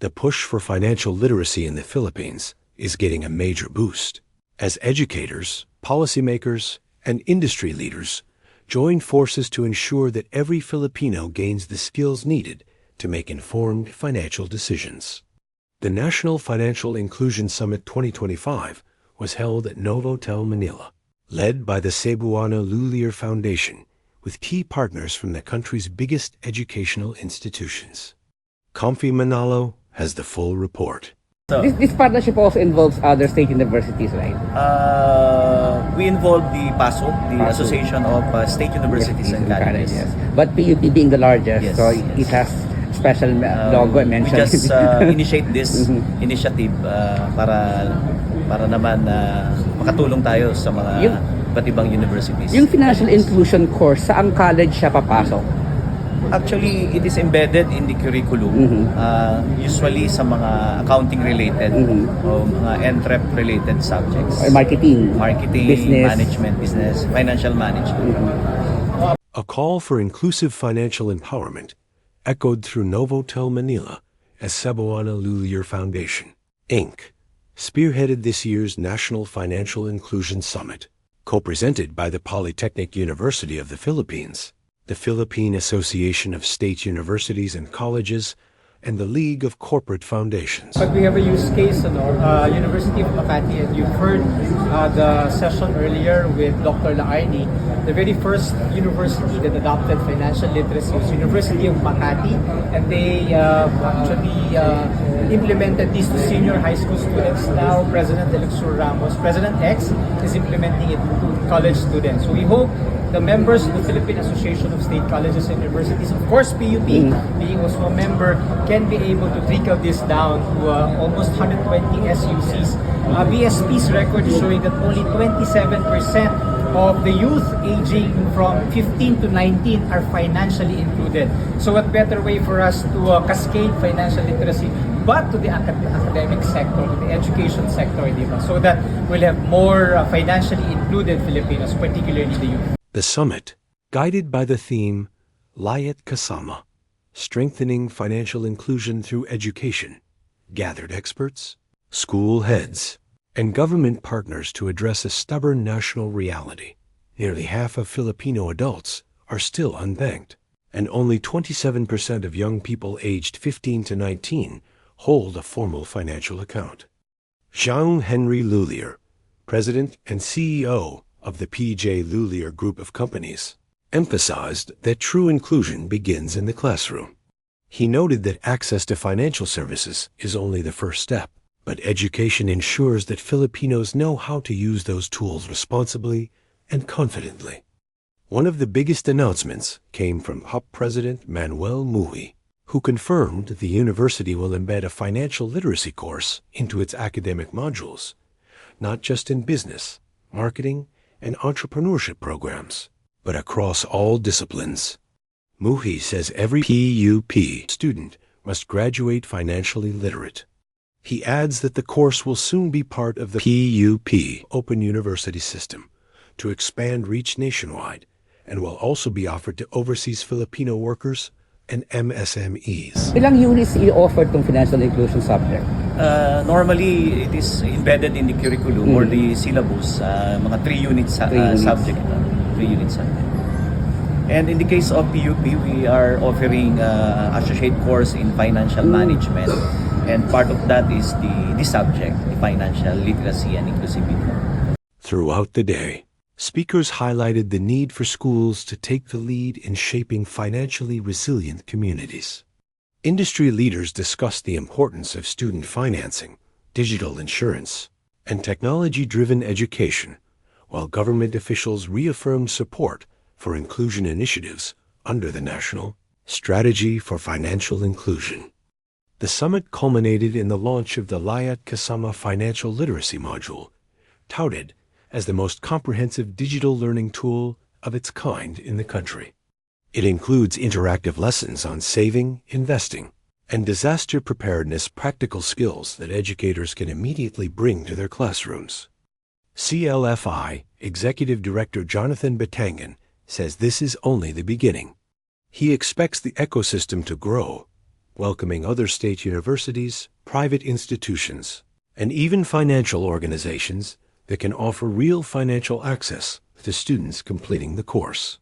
The push for financial literacy in the Philippines is getting a major boost, as educators, policymakers, and industry leaders join forces to ensure that every Filipino gains the skills needed to make informed financial decisions. The National Financial Inclusion Summit 2025 was held at Novotel, Manila, led by the Cebuano Lulier Foundation, with key partners from the country's biggest educational institutions. Komfie Manalo has the full report. This partnership also involves other state universities, right? We involve the PASO, the Association of State Universities and Colleges. Yes. But PUP being the largest, Yes, so yes. it has special logo and mention. We just initiate this initiative para naman makatulong tayo sa mga iba't ibang universities. Yung financial inclusion course, saan college siya papasok? Actually, it is embedded in the curriculum, usually sa mga accounting-related o mga entrep-related subjects. Or marketing, business. Management, business, financial management. A call for inclusive financial empowerment echoed through Novotel Manila as Cebuano Lulier Foundation, Inc., spearheaded this year's National Financial Inclusion Summit, co-presented by the Polytechnic University of the Philippines, the Philippine Association of State Universities and Colleges, and the League of Corporate Foundations. But we have a use case, University of Makati, and you've heard the session earlier with Dr. Laarni. The very first university that adopted financial literacy was University of Makati, and they actually implemented this to senior high school students. Now, President Elixir Ramos, President X, is implementing it to college students. So we hope the members of the Philippine Association of State Colleges and Universities, of course PUP, being also a member, can be able to trickle this down to almost 120 SUCs. BSP's record is showing that only 27% of the youth aging from 15 to 19 are financially included. So what better way for us to cascade financial literacy but to the academic sector, to the education sector, so that we'll have more financially included Filipinos, particularly the youth. The summit, guided by the theme Layat Kasama, Strengthening Financial Inclusion Through Education, gathered experts, school heads, and government partners to address a stubborn national reality. Nearly half of Filipino adults are still unbanked, and only 27% of young people aged 15 to 19 hold a formal financial account. Jean Henry Lulier, President and CEO of the P.J. Lulier Group of Companies, emphasized that true inclusion begins in the classroom. He noted that access to financial services is only the first step, but education ensures that Filipinos know how to use those tools responsibly and confidently. One of the biggest announcements came from HUP President Manuel Mui, who confirmed the university will embed a financial literacy course into its academic modules, not just in business, marketing, and entrepreneurship programs, but across all disciplines. Muhi says every PUP student must graduate financially literate. He adds that the course will soon be part of the PUP Open University system to expand reach nationwide, and will also be offered to overseas Filipino workers and MSMEs. Ilang units i-offer itong financial inclusion subject? Normally, it is embedded in the curriculum or the syllabus, mga 3 units subject. 3 units subject. And in the case of PUP, we are offering associate course in financial management, and part of that is the subject, the financial literacy and inclusivity. Throughout the day, speakers highlighted the need for schools to take the lead in shaping financially resilient communities. Industry leaders discussed the importance of student financing, digital insurance, and technology-driven education, while government officials reaffirmed support for inclusion initiatives under the National Strategy for Financial Inclusion. The summit culminated in the launch of the Layat Kasama Financial Literacy Module, touted as the most comprehensive digital learning tool of its kind in the country. It includes interactive lessons on saving, investing, and disaster preparedness practical skills that educators can immediately bring to their classrooms. CLFI Executive Director Jonathan Batangan says this is only the beginning. He expects the ecosystem to grow, welcoming other state universities, private institutions, and even financial organizations that can offer real financial access to students completing the course.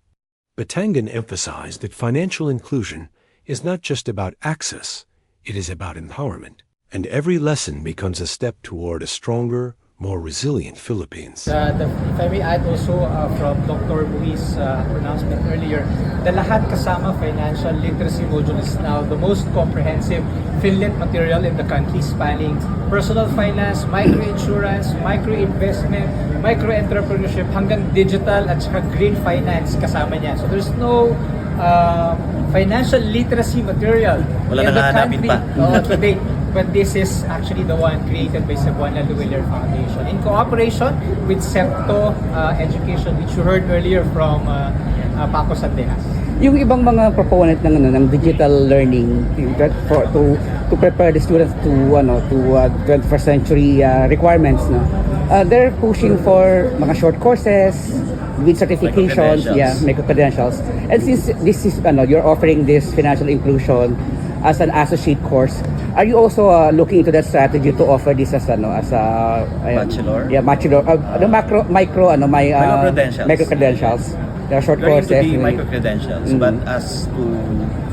Batangan emphasized that financial inclusion is not just about access, it is about empowerment, and every lesson becomes a step toward a stronger, more resilient Philippines. If I may add also from Dr. Mui's pronouncement earlier, the Lahat Kasama financial literacy module is now the most comprehensive PhilLit material in the country, spanning personal finance, micro-insurance, micro-investment, micro-entrepreneurship, hanggang digital at saka green finance kasama niya. So there's no financial literacy material Wala in the nanghahanapin country pa. today. But this is actually the one created by Cebuana Luwiller Foundation in cooperation with Septo Education, which you heard earlier from Paco Sandejas. Yung ibang mga proponent ng digital learning to prepare the students to 21st century requirements, no. They're pushing for mga short courses with certifications, micro credentials. And since this is you're offering this financial inclusion as an associate course, are you also looking into that strategy to offer this as Bachelor? Yeah, bachelor. Micro credentials. There are short Going courses. to be micro-credentials, but as to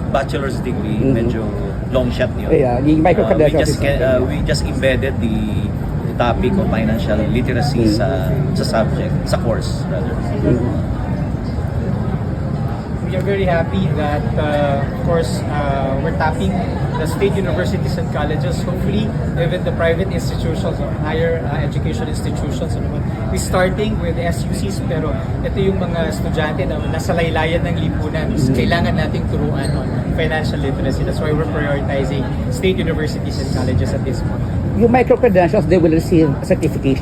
bachelor's degree, medyo long shot yun. Yeah, yung micro-credentials We just embedded the topic of financial literacy sa subject, sa course rather. We are very happy that, of course, we're tapping the state universities and colleges, hopefully even the private institutions or higher education institutions. We're starting with SUCs, pero ito yung mga estudyante na nasa laylayan ng lipunan. Kailangan nating turuan on financial literacy. That's why we're prioritizing state universities and colleges at this point. Yung micro credentials, they will receive certificates.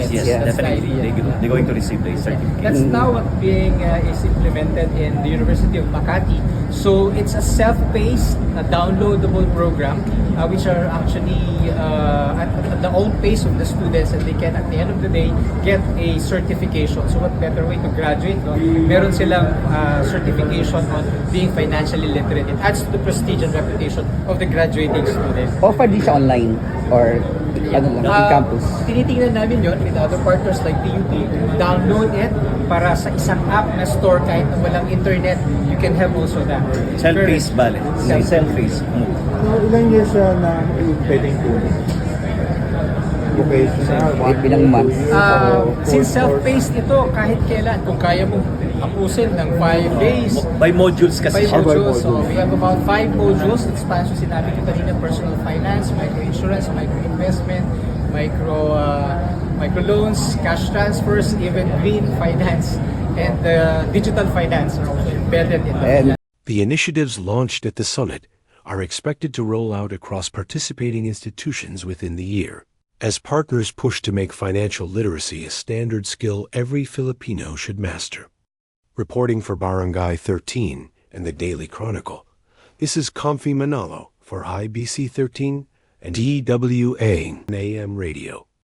Yes, definitely. They're going to receive the certificate. That's now what is implemented in the University of Makati. So it's a self-paced, downloadable program, which are actually at the own pace of the students, and they can, at the end of the day, get a certification. So what better way to graduate? No? Meron silang certification on being financially literate. It adds to the prestige and reputation of the graduating student. Offer this online or in campus. Tinitingnan namin yon with other partners like PUP. Download it para sa isang app na store kahit na walang internet. You can have also that. Self-paced bale. Self-paced move. Ilan years na pwedeng kunin? Vocational, Ilang months. Since self-paced ito, kahit kailan, kung kaya mo tapusin ng 5 days. By modules kasi 5 siya. modules. So we have about 5 modules. It's so sinabi ko kanina, personal finance, micro-insurance, micro-investment, micro-loans, cash transfers, even green finance, and digital finance are also embedded in that. The initiatives launched at the summit are expected to roll out across participating institutions within the year, as partners push to make financial literacy a standard skill every Filipino should master. Reporting for Barangay 13 and the Daily Chronicle, this is Komfie Manalo for IBC 13 and DWA AM Radio.